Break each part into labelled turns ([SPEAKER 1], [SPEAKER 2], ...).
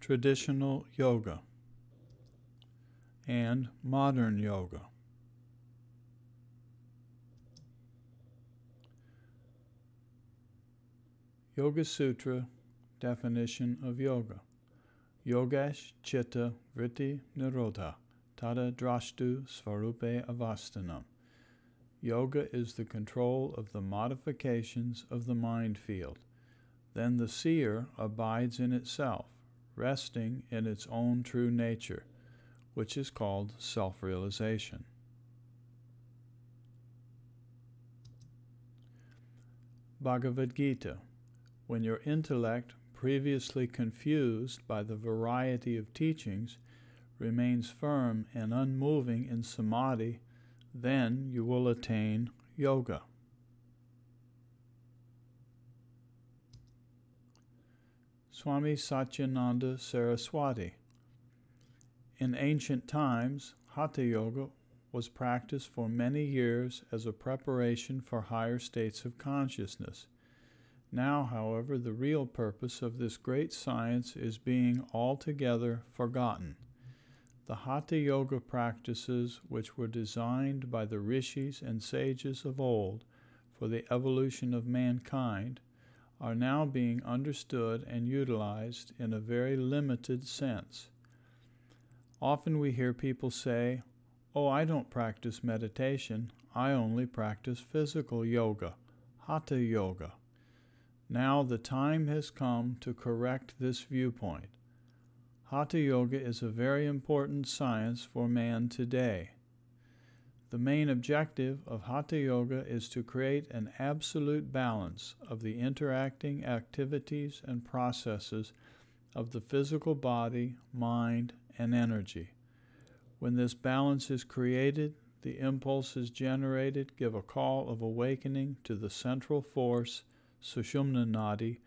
[SPEAKER 1] traditional yoga and modern yoga. Yoga Sutra definition of yoga. Yogesh chitta vritti nirodha tada drashtu svarupe avastanam. Yoga is the control of the modifications of the mind field. Then the seer abides in itself, resting in its own true nature, which is called self-realization. Bhagavad Gita. When your intellect, previously confused by the variety of teachings, remains firm and unmoving in samadhi, then you will attain yoga. Swami Satyananda Saraswati. In ancient times, Hatha Yoga was practiced for many years as a preparation for higher states of consciousness. Now, however, the real purpose of this great science is being altogether forgotten. The Hatha Yoga practices, which were designed by the rishis and sages of old for the evolution of mankind, are now being understood and utilized in a very limited sense. Often we hear people say, "Oh, I don't practice meditation, I only practice physical yoga, Hatha Yoga." Now the time has come to correct this viewpoint. Hatha Yoga is a very important science for man today. The main objective of Hatha Yoga is to create an absolute balance of the interacting activities and processes of the physical body, mind, and energy. When this balance is created, the impulses generated give a call of awakening to the central force, Sushumna Nadi,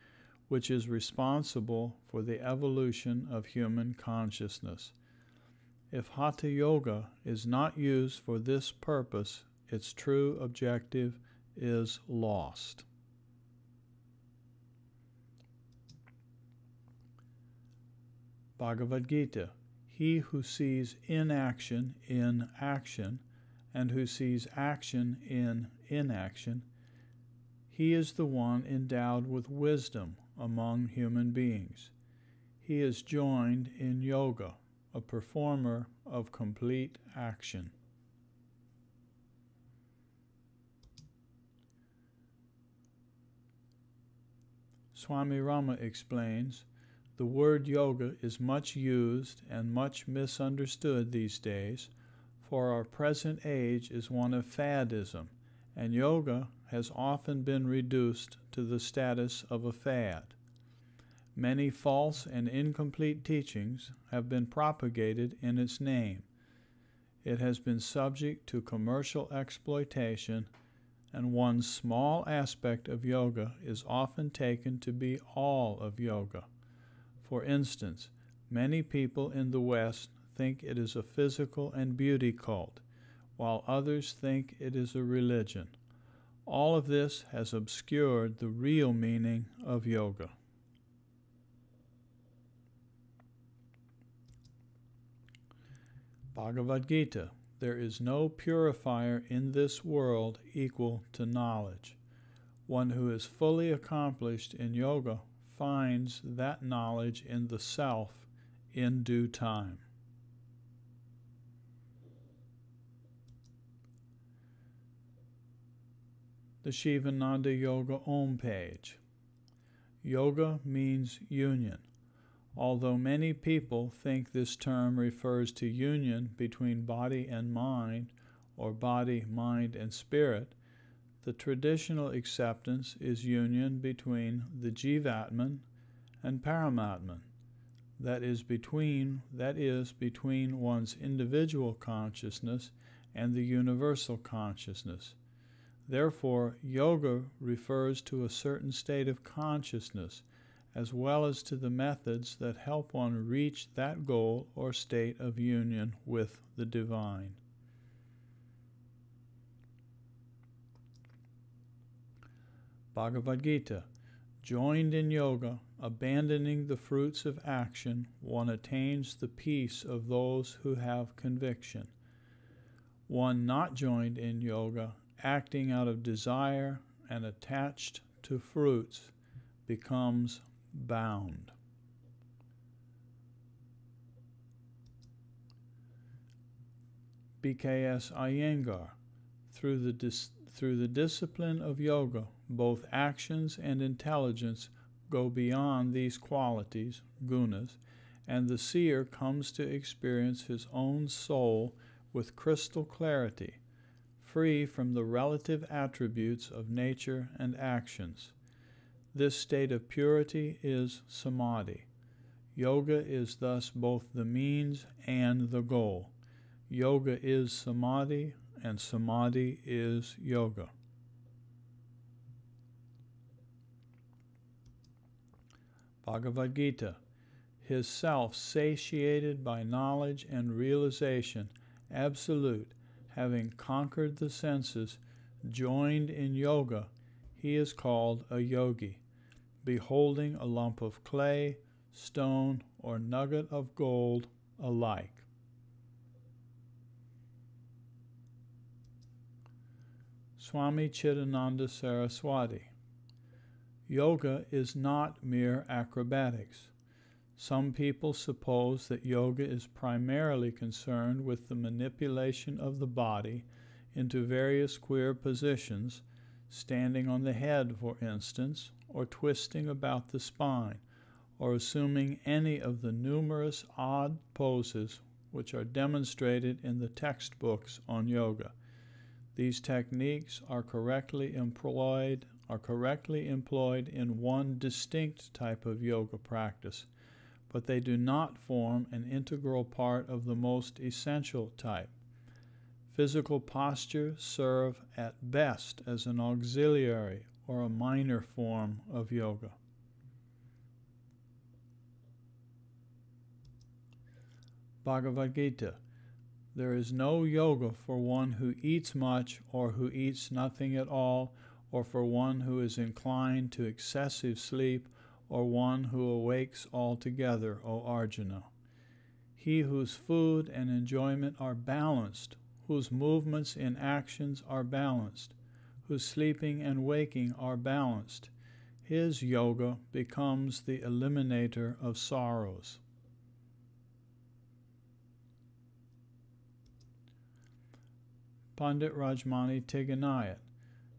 [SPEAKER 1] which is responsible for the evolution of human consciousness. If Hatha Yoga is not used for this purpose, its true objective is lost. Bhagavad Gita. He who sees inaction in action, and who sees action in inaction, he is the one endowed with wisdom among human beings. He is joined in yoga, a performer of complete action. Swami Rama explains, the word yoga is much used and much misunderstood these days, for our present age is one of faddism, and yoga has often been reduced to the status of a fad. Many false and incomplete teachings have been propagated in its name. It has been subject to commercial exploitation, and one small aspect of yoga is often taken to be all of yoga. For instance, many people in the West think it is a physical and beauty cult, while others think it is a religion. All of this has obscured the real meaning of yoga. Bhagavad Gita. There is no purifier in this world equal to knowledge. One who is fully accomplished in yoga finds that knowledge in the self in due time. The Shivananda Yoga Om page. Yoga means union. Although many people think this term refers to union between body and mind, or body, mind, and spirit, the traditional acceptance is union between the Jivatman and Paramatman, that is between one's individual consciousness and the universal consciousness. Therefore, yoga refers to a certain state of consciousness, as well as to the methods that help one reach that goal or state of union with the divine. Bhagavad Gita. Joined in yoga abandoning the fruits of action, one attains the peace of those who have conviction. One not joined in yoga, acting out of desire and attached to fruits, becomes bound. BKS Iyengar. Through the discipline of yoga, both actions and intelligence go beyond these qualities, gunas, and the seer comes to experience his own soul with crystal clarity, free from the relative attributes of nature and actions. This state of purity is samadhi. Yoga is thus both the means and the goal. Yoga is samadhi, and samadhi is yoga. Bhagavad Gita. His self satiated by knowledge and realization, absolute, having conquered the senses, joined in yoga, he is called a yogi, beholding a lump of clay, stone, or nugget of gold alike. Swami Jnaneshvara Bharati. Yoga is not mere acrobatics. Some people suppose that yoga is primarily concerned with the manipulation of the body into various queer positions, standing on the head, for instance, or twisting about the spine, or assuming any of the numerous odd poses which are demonstrated in the textbooks on yoga. These techniques are correctly employed in one distinct type of yoga practice, but they do not form an integral part of the most essential type. Physical postures serve at best as an auxiliary or a minor form of yoga. Bhagavad Gita. There is no yoga for one who eats much or who eats nothing at all, or for one who is inclined to excessive sleep, or one who awakes altogether, O Arjuna. He whose food and enjoyment are balanced, whose movements in actions are balanced, whose sleeping and waking are balanced, his yoga becomes the eliminator of sorrows. Pandit Rajmani Tiganayat.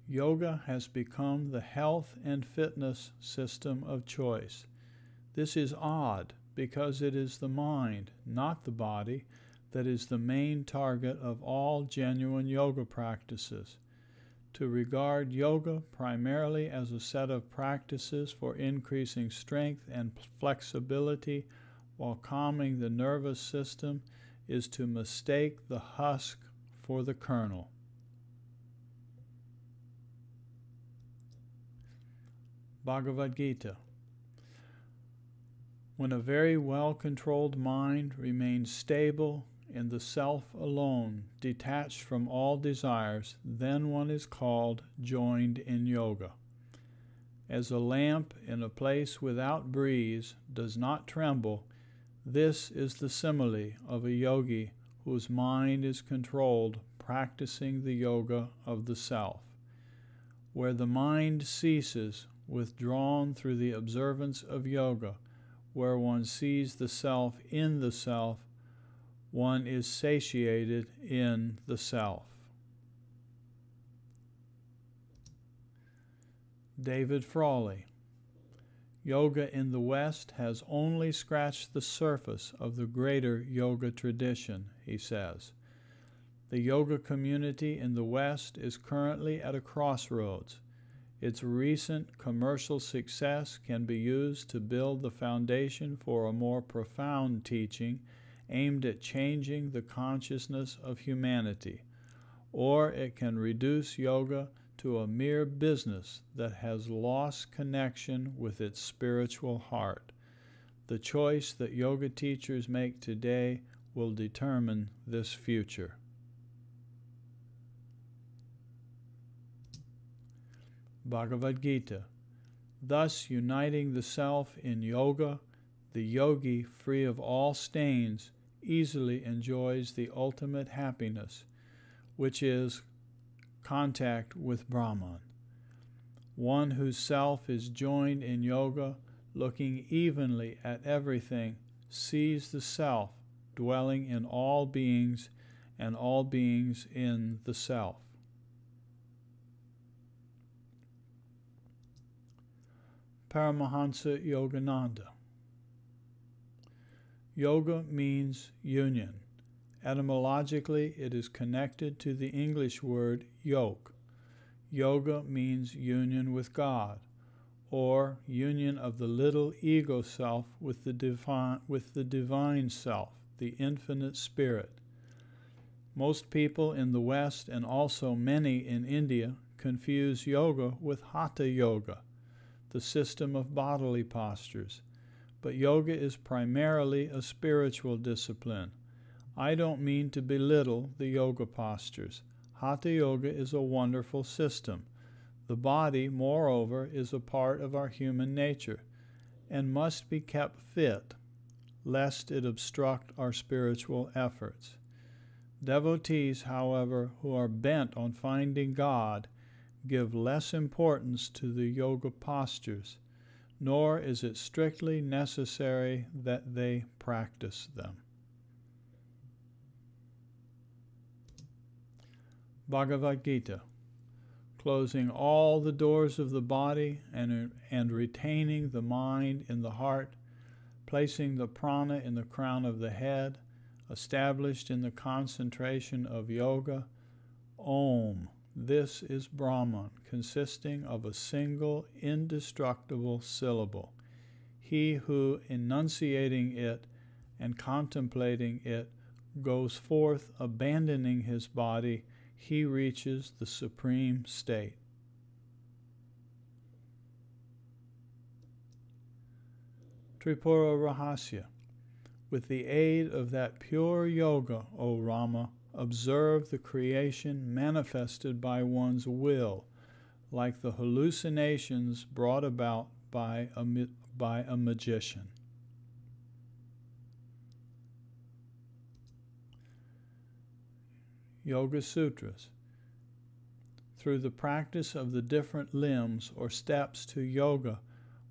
[SPEAKER 1] Yoga has become the health and fitness system of choice. This is odd because it is the mind, not the body, that is the main target of all genuine yoga practices. To regard yoga primarily as a set of practices for increasing strength and flexibility while calming the nervous system is to mistake the husk for the kernel. Bhagavad Gita. When a very well-controlled mind remains stable in the self alone, detached from all desires, then one is called joined in yoga. As a lamp in a place without breeze does not tremble, this is the simile of a yogi whose mind is controlled, practicing the yoga of the self. Where the mind ceases, withdrawn through the observance of yoga, where one sees the self in the self, one is satiated in the self. David Frawley. Yoga in the West has only scratched the surface of the greater yoga tradition, he says. The yoga community in the West is currently at a crossroads. Its recent commercial success can be used to build the foundation for a more profound teaching aimed at changing the consciousness of humanity, or it can reduce yoga to a mere business that has lost connection with its spiritual heart. The choice that yoga teachers make today will determine this future. Bhagavad Gita. Thus, uniting the self in yoga, the yogi, free of all stains, easily enjoys the ultimate happiness, which is contact with Brahman. One whose self is joined in yoga, looking evenly at everything, sees the self dwelling in all beings and all beings in the self. Paramahansa Yogananda. Yoga means union. Etymologically, it is connected to the English word yoke. Yoga means union with God, or union of the little ego self with the divine self, the infinite spirit. Most people in the West, and also many in India, confuse yoga with hatha yoga, the system of bodily postures. But yoga is primarily a spiritual discipline. I don't mean to belittle the yoga postures. Hatha yoga is a wonderful system. The body, moreover, is a part of our human nature and must be kept fit, lest it obstruct our spiritual efforts. Devotees, however, who are bent on finding God, give less importance to the yoga postures, nor is it strictly necessary that they practice them. Bhagavad Gita. Closing all the doors of the body and retaining the mind in the heart, placing the prana in the crown of the head, established in the concentration of yoga, Om. This is Brahman, consisting of a single indestructible syllable. He who, enunciating it and contemplating it, goes forth abandoning his body, he reaches the supreme state. Tripura Rahasya. With the aid of that pure yoga, O Rama, observe the creation manifested by one's will, like the hallucinations brought about by a magician. Yoga Sutras. Through the practice of the different limbs or steps to yoga,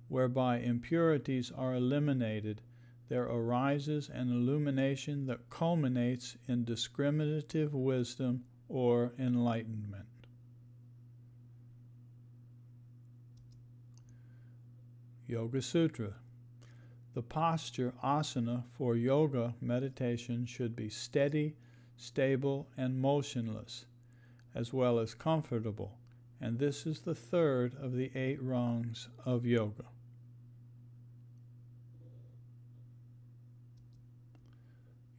[SPEAKER 1] whereby impurities are eliminated, there arises an illumination that culminates in discriminative wisdom or enlightenment. Yoga Sutra. The posture, asana, for yoga meditation should be steady, stable, and motionless, as well as comfortable, and this is the third of the 8 rungs of yoga.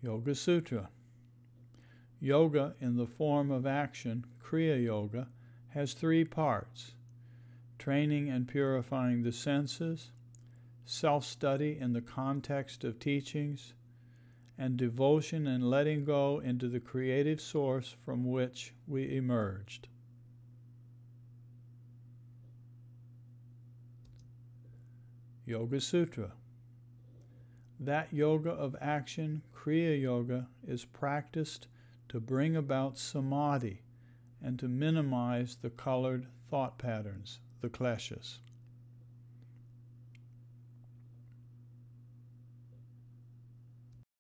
[SPEAKER 1] Yoga Sutra. Yoga in the form of action, Kriya Yoga, has 3 parts: training and purifying the senses, self-study in the context of teachings, and devotion and letting go into the creative source from which we emerged. Yoga Sutra. That yoga of action, Kriya Yoga, is practiced to bring about samadhi and to minimize the colored thought patterns, the kleshas.